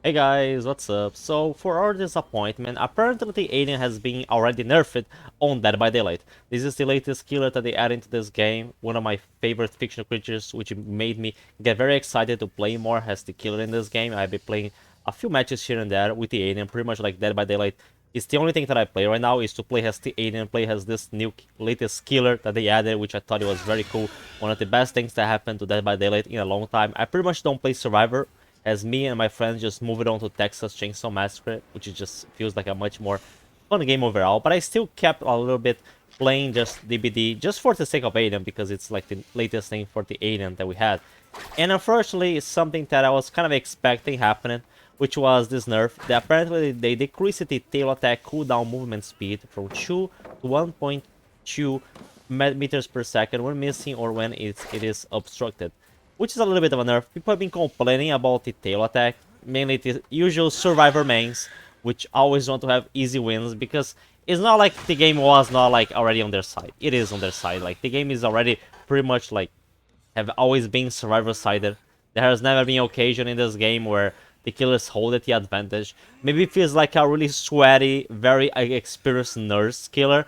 Hey guys, what's up? So, for our disappointment, apparently the alien has been already nerfed on Dead by Daylight. This is the latest killer that they added into this game, one of my favorite fictional creatures, which made me get very excited to play more as the killer in this game. I've been playing a few matches here and there with the alien, pretty much like Dead by Daylight. It's the only thing that I play right now is to play as the alien, play as this new latest killer that they added, which I thought it was very cool. One of the best things that happened to Dead by Daylight in a long time. I pretty much don't play Survivor, as me and my friends just moved on to Texas Chainsaw Massacre, which just feels like a much more fun game overall. But I still kept a little bit playing just DBD just for the sake of Alien, because it's like the latest thing for the Alien that we had. And unfortunately, it's something that I was kind of expecting happening, which was this nerf. Apparently they decreased the tail attack cooldown movement speed from 2 to 1.2 meters per second when missing or when it is obstructed, which is a little bit of a nerf. People have been complaining about the tail attack, mainly the usual survivor mains, which always want to have easy wins, because it's not like the game was not like already on their side. It is on their side. Like the game is already pretty much like have always been survivor sided. There has never been an occasion in this game where the killers hold the advantage. Maybe it feels like a really sweaty, very experienced nurse killer,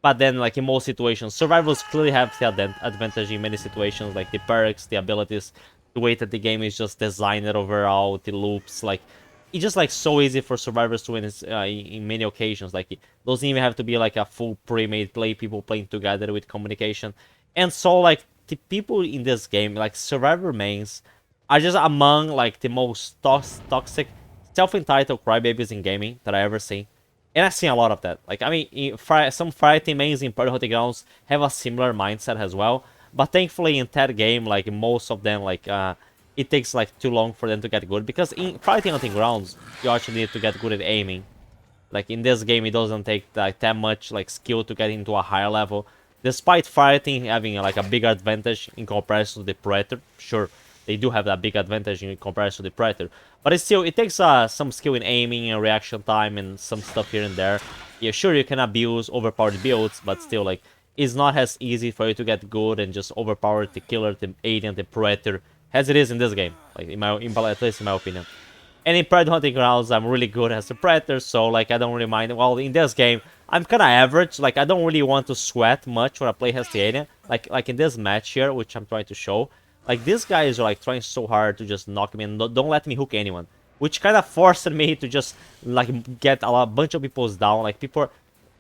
but then, like in most situations, survivors clearly have the advantage in many situations, like the perks, the abilities, the way that the game is just designed overall, the loops, like it's just like so easy for survivors to win in many occasions. Like it doesn't even have to be like a full pre-made play, people playing together with communication. And so like the people in this game, like survivor mains, are just among like the most toxic, self-entitled crybabies in gaming that I ever seen. And I've seen a lot of that. Like, I mean, some fighting mains in Party Hunting Grounds have a similar mindset as well. But thankfully, in that game, like, most of them, like, it takes, like, too long for them to get good. Because in Fighting Hunting Grounds, you actually need to get good at aiming. Like, in this game, it doesn't take, like, that much, like, skill to get into a higher level. Despite fighting having, like, a bigger advantage in comparison to the Predator. Sure, they do have that big advantage in comparison to the Predator. But it takes some skill in aiming and reaction time and some stuff here and there. Yeah, sure, you can abuse overpowered builds, but still, like, it's not as easy for you to get good and just overpower the killer, the alien, the Predator, as it is in this game. Like, at least in my opinion. And in Predator Hunting Grounds, I'm really good as a Predator, so, like, I don't really mind. Well, in this game, I'm kind of average. Like, I don't really want to sweat much when I play as the alien. Like in this match here, which I'm trying to show. Like, these guys are, like, trying so hard to just knock me and don't let me hook anyone. Which kind of forced me to just, like, get a bunch of people down. Like,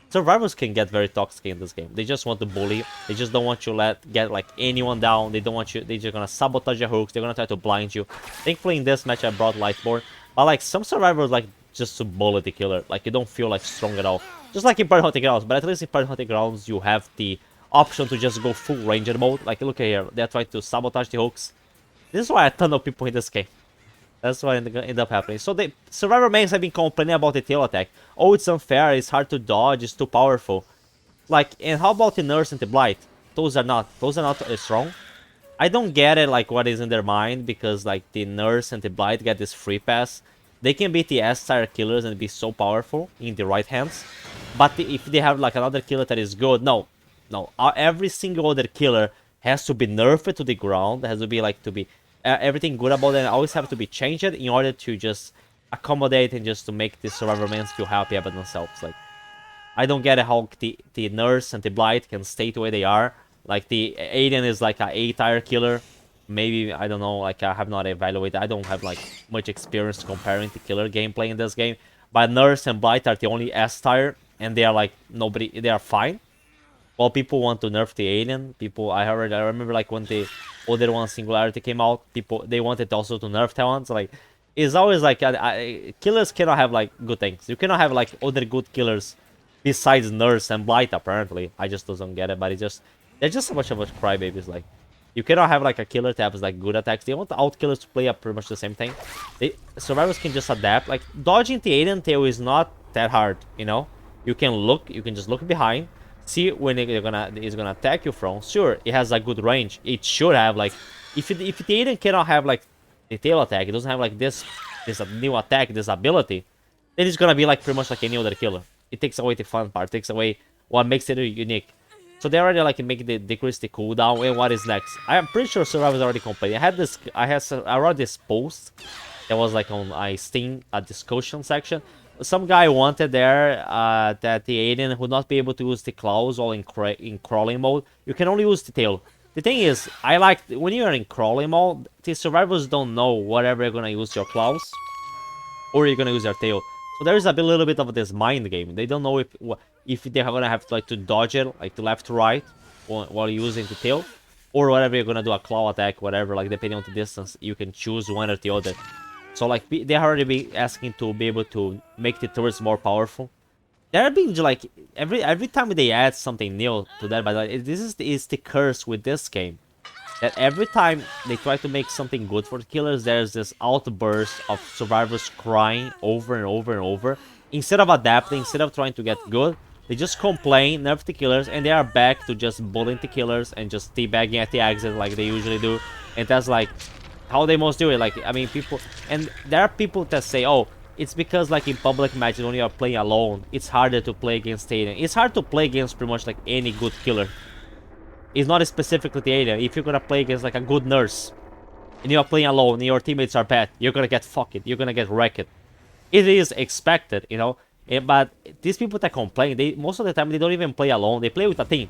survivors can get very toxic in this game. They just want to bully. They just don't want you get, like, anyone down. They don't want you, they're just gonna sabotage your hooks. They're gonna try to blind you. Thankfully, in this match, I brought Lightboard. But, like, some survivors, like, just to bully the killer. Like, you don't feel, like, strong at all. Just like in Party Hunting Grounds. But at least in Party Hunting Grounds, you have the option to just go full ranger mode. Like, look at here, they're trying to sabotage the hooks. This is why a ton of people in this game. That's what ended up happening. So the survivor mains have been complaining about the tail attack. Oh, it's unfair, it's hard to dodge, it's too powerful. Like, and how about the nurse and the blight? Those are not strong. I don't get it, like, what is in their mind, because like the nurse and the blight get this free pass. They can beat the S-tier killers and be so powerful in the right hands. But if they have like another killer that is good, no, every single other killer has to be nerfed to the ground. Has to be like everything good about them always have to be changed in order to just accommodate and just to make the survivor men feel happy about themselves. Like, I don't get how the nurse and the blight can stay the way they are. Like, the alien is like a A-tier killer. Maybe, I don't know, like, I have not evaluated. I don't have like much experience comparing the killer gameplay in this game. But nurse and blight are the only S-tier, and they are like they are fine. Well, people want to nerf the alien. I remember like when the other one Singularity came out, they wanted also to nerf that one. So like, it's always like killers cannot have like good things. You cannot have like other good killers besides nurse and blight. Apparently, I just don't get it. But they're just so much of a crybabies. Like, you cannot have like a killer that has like good attacks. They want the out killers to play up pretty much the same thing. Survivors can just adapt. Like, dodging the alien tail is not that hard. You know, you can just look behind. See when it's gonna attack you from. Sure, it has a good range. It should have like, if the alien cannot have like the tail attack, it doesn't have like this new attack, this ability, then it's gonna be like pretty much like any other killer. It takes away the fun part, takes away what makes it unique. So they already like decrease the cooldown. And what is next? I am pretty sure survivors already complaining. I wrote this post that was like on Steam discussion section. Some guy wanted there that the alien would not be able to use the claws while in crawling mode. You can only use the tail. The thing is, I like when you're in crawling mode, the survivors don't know whatever you're gonna use your claws or you're gonna use your tail. So there's a little bit of this mind game. They don't know if they're gonna have to like to dodge it, like to left to right, while using the tail, or whatever you're gonna do a claw attack, whatever. Like depending on the distance, you can choose one or the other. So like they already be asking to be able to make the turrets more powerful. There have been like every time they add something new to that, but like, this is the curse with this game. That every time they try to make something good for the killers, there's this outburst of survivors crying over and over and over. Instead of adapting, instead of trying to get good, they just complain, nerf the killers, and they are back to just bullying the killers and just teabagging at the exit like they usually do. And that's like how they most do it. Like, I mean, people, and there are people that say, oh, it's because like in public matches when you are playing alone, it's harder to play against alien. It's hard to play against pretty much like any good killer. It's not specifically the alien. If you're gonna play against like a good nurse and you're playing alone and your teammates are bad, you're gonna get fucked. You're gonna get wrecked. It is expected, you know. But these people that complain, they most of the time they don't even play alone. They play with a team.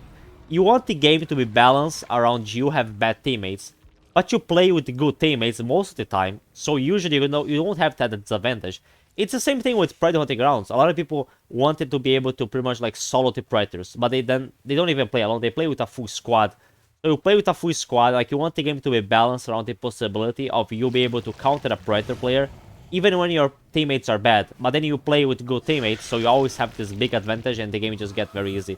You want the game to be balanced around you have bad teammates, but you play with good teammates most of the time. So usually you don't have that disadvantage. It's the same thing with Predator Hunting Grounds. A lot of people wanted to be able to pretty much like solo the Predators, but they don't even play alone. They play with a full squad. So you play with a full squad, like you want the game to be balanced around the possibility of you be able to counter a Predator player, even when your teammates are bad. But then you play with good teammates, so you always have this big advantage, and the game just gets very easy.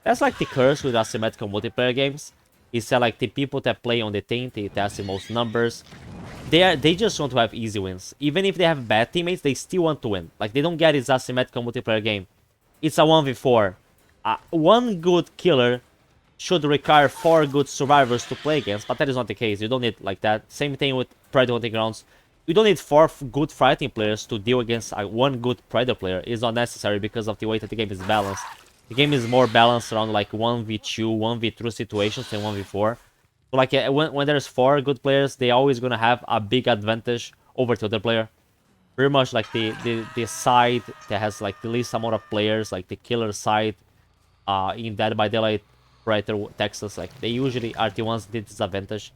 That's like the curse with asymmetrical multiplayer games. Is that like the people that play on the team, they has the most numbers. They just want to have easy wins. Even if they have bad teammates, they still want to win. Like they don't get it's asymmetrical multiplayer game. It's a 1v4. One good killer should require 4 good survivors to play against, but that is not the case. You don't need like that. Same thing with Predator Hunting Grounds. You don't need 4 good fighting players to deal against one good Predator player. It's not necessary because of the way that the game is balanced. The game is more balanced around like 1v2, 1v3 situations than 1v4. So like when there's 4 good players, they always gonna have a big advantage over the other player. Pretty much like the side that has like the least amount of players, like the killer side, in Dead by Daylight, Predator, Texas, like they usually are the ones with disadvantage.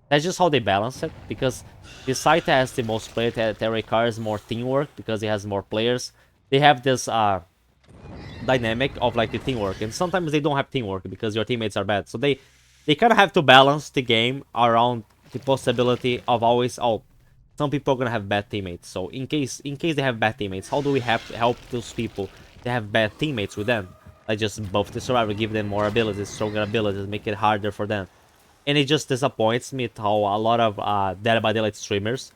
That's just how they balance it, because the side that has the most players that requires more teamwork because it has more players. They have this dynamic of like the teamwork, and sometimes they don't have teamwork because your teammates are bad. So they kind of have to balance the game around the possibility of always, oh, some people are gonna have bad teammates. So in case they have bad teammates, how do we have to help those people that have bad teammates with them? Like just buff the survivor, give them more abilities, stronger abilities, make it harder for them. And it just disappoints me how a lot of Dead by Daylight streamers,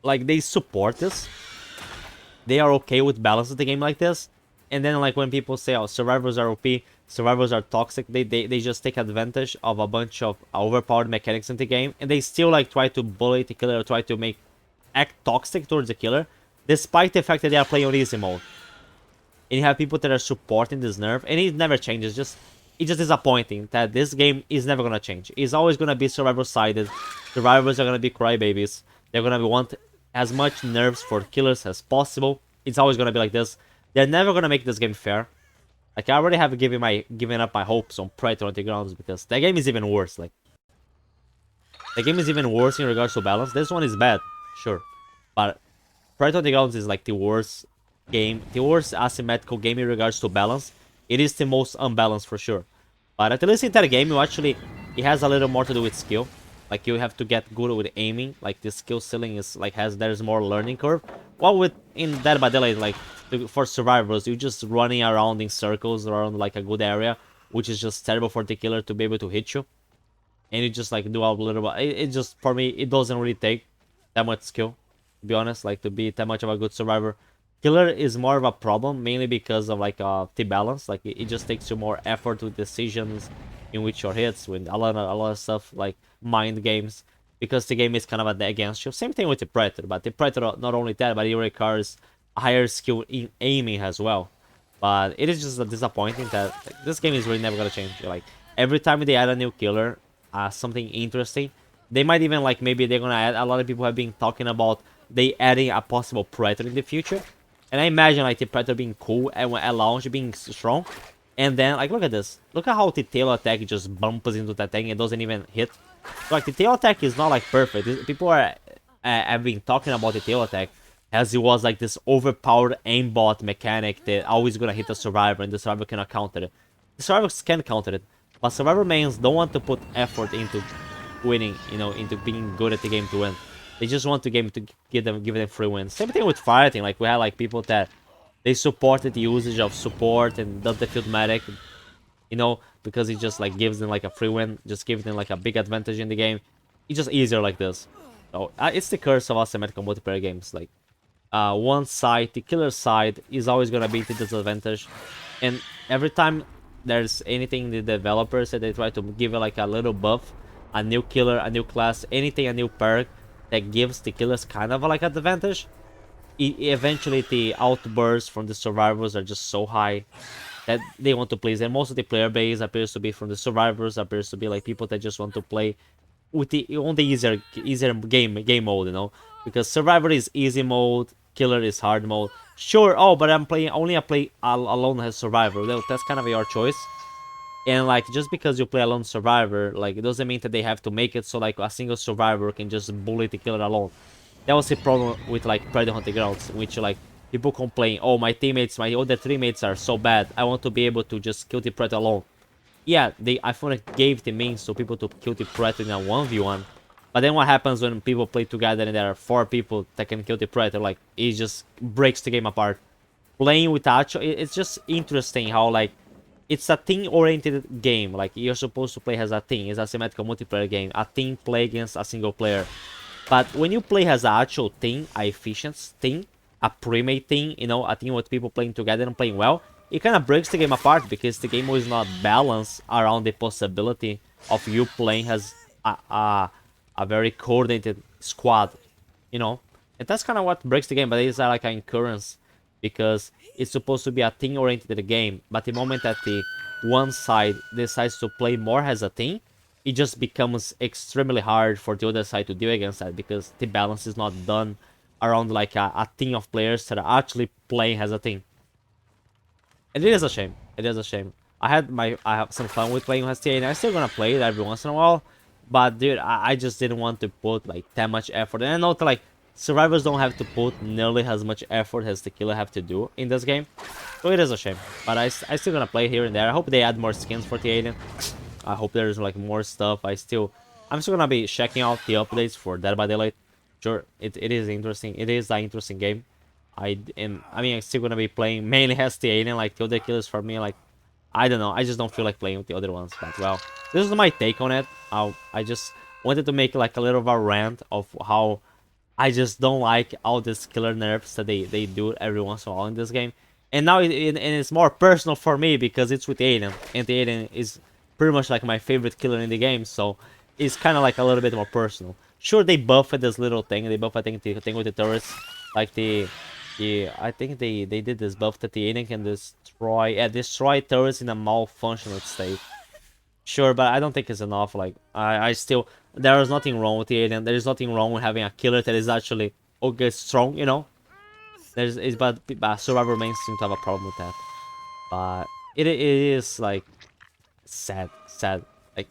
like they support this. They are okay with balancing the game like this. And then like when people say, oh, survivors are OP, survivors are toxic, they just take advantage of a bunch of overpowered mechanics in the game, and they still like try to bully the killer or try to act toxic towards the killer, despite the fact that they are playing on easy mode. And you have people that are supporting this nerf, and it never changes. It's just disappointing that this game is never gonna change. It's always gonna be survivor-sided. Survivors are gonna be crybabies. They're gonna want as much nerfs for killers as possible. It's always gonna be like this. They're never gonna make this game fair. Like I already have given up my hopes on Predator Hunting Grounds because that game is even worse. Like the game is even worse in regards to balance. This one is bad, sure, but Predator Hunting Grounds is like the worst game, the worst asymmetrical game in regards to balance. It is the most unbalanced for sure. But at least in that game, it has a little more to do with skill. Like you have to get good with aiming. Like the skill ceiling is like there's more learning curve. While in Dead by Daylight, like for survivors, you're just running around in circles around like a good area, which is just terrible for the killer to be able to hit you. And you just like do a little bit. It just, for me, it doesn't really take that much skill, to be honest, like to be that much of a good survivor. Killer is more of a problem, mainly because of like the balance. Like it just takes you more effort with decisions in which your hits, with a lot of stuff like mind games, because the game is kind of against you. Same thing with the Predator, but the Predator, not only that, but it requires a higher skill in aiming as well. But it is just disappointing that like, this game is really never gonna change. Like every time they add a new killer, something interesting, they might even like maybe they're gonna add. A lot of people have been talking about they adding a possible Predator in the future. And I imagine like the Predator being cool and at launch being strong. And then like look at this. Look at how the tail attack just bumps into that thing and doesn't even hit. Like the tail attack is not like perfect. People are have been talking about the tail attack as it was like this overpowered aimbot mechanic that always gonna hit the survivor and the survivor cannot counter it. The survivors can counter it, but survivor mains don't want to put effort into winning, you know, into being good at the game to win. They just want the game to give them free wins. Same thing with fighting. Like we had like people that they supported the usage of support and does the field medic, you know, because it just like gives them like a free win, just gives them like a big advantage in the game. It's just easier like this. So it's the curse of asymmetrical multiplayer games. Like one side, the killer side, is always gonna be the disadvantage, and every time there's anything the developers that they try to give it like a little buff, a new killer, a new class, anything, a new perk that gives the killers kind of like an advantage, eventually the outbursts from the survivors are just so high that they want to please. And most of the player base appears to be from the survivors, appears to be like people that just want to play with the on the easier game mode, you know, because survivor is easy mode, killer is hard mode. Sure, oh, but I'm playing only I play alone as survivor. Well, that's kind of your choice. And like just because you play alone survivor, like it doesn't mean that they have to make it so like a single survivor can just bully the killer alone. That was the problem with like Predator Hunting Grounds, in which like people complain, oh, my teammates, my other teammates are so bad, I want to be able to just kill the Predator alone. Yeah, I thought it gave the means to people to kill the Predator in a 1v1. But then what happens when people play together and there are 4 people that can kill the Predator? Like, it just breaks the game apart. Playing with Acho, it's just interesting how, like, it's a team-oriented game. Like, you're supposed to play as a team. It's a symmetrical multiplayer game. A team play against a single player. But when you play as an actual team, a efficient team, a pre-made team, you know, a team with people playing together and playing well, it kind of breaks the game apart because the game is not balanced around the possibility of you playing as a very coordinated squad, you know. And that's kind of what breaks the game, but it's like an occurrence because it's supposed to be a team-oriented game. But the moment that the one side decides to play more as a team, it just becomes extremely hard for the other side to deal against that because the balance is not done around like a team of players that are actually playing as a team. And it is a shame. It is a shame. I have some fun with playing STA, and I'm still gonna play it every once in a while. But dude, I just didn't want to put like that much effort. And I know that like survivors don't have to put nearly as much effort as the killer have to do in this game. So it is a shame. But I still gonna play here and there. I hope they add more skins for the alien. I hope there's like more stuff. I'm still gonna be checking out the updates for Dead by Daylight. Sure, it is interesting. It is an interesting game. I mean, I'm still gonna be playing mainly as the alien. Like the other killers for me, like I don't know. I just don't feel like playing with the other ones. But well, this is my take on it. I just wanted to make like a little of a rant of how I just don't like all these killer nerfs that they do every once in a while in this game. And now it's more personal for me because it's with Alien, and the Alien is pretty much like my favorite killer in the game. So it's kind of like a little bit more personal. Sure, they buffed this little thing. They buffed, I think, the thing with the turrets, like I think they did this buff that the alien can destroy turrets in a malfunctional state. Sure, but I don't think it's enough. Like I still, there is nothing wrong with the alien. There is nothing wrong with having a killer that is actually okay strong. You know, but survivor mains seem to have a problem with that. But it is like sad. Like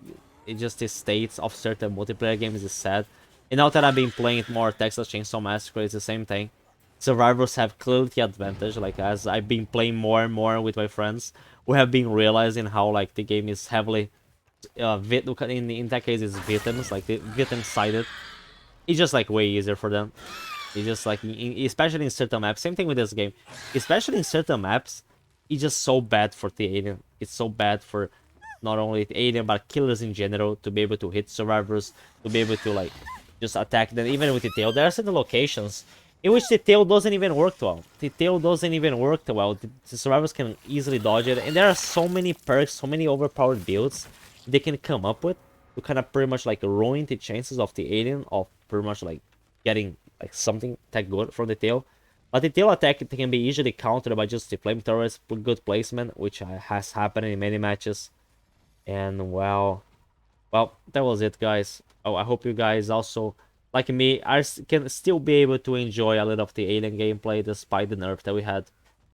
it just the states of certain multiplayer games is sad. And now that I've been playing it more, Texas Chainsaw Massacre is the same thing. Survivors have clearly the advantage. Like as I've been playing more and more with my friends, we have been realizing how like the game is heavily in that case it's victims, like the victim sided. It's just like way easier for them. It's just like especially in certain maps. Same thing with this game. Especially in certain maps, it's just so bad for the alien. It's so bad for not only the alien but killers in general to be able to hit survivors, to be able to like just attack them. Even with the tail, there are certain locations in which the tail doesn't even work well. The tail doesn't even work well. The survivors can easily dodge it, and there are so many perks, so many overpowered builds they can come up with to kind of pretty much like ruin the chances of the alien of pretty much like getting like something that good from the tail. But the tail attack can be easily countered by just the flamethrowers, good placement, which has happened in many matches. And well, that was it, guys. Oh, I hope you guys also like me, can still be able to enjoy a little of the Alien gameplay despite the nerf that we had.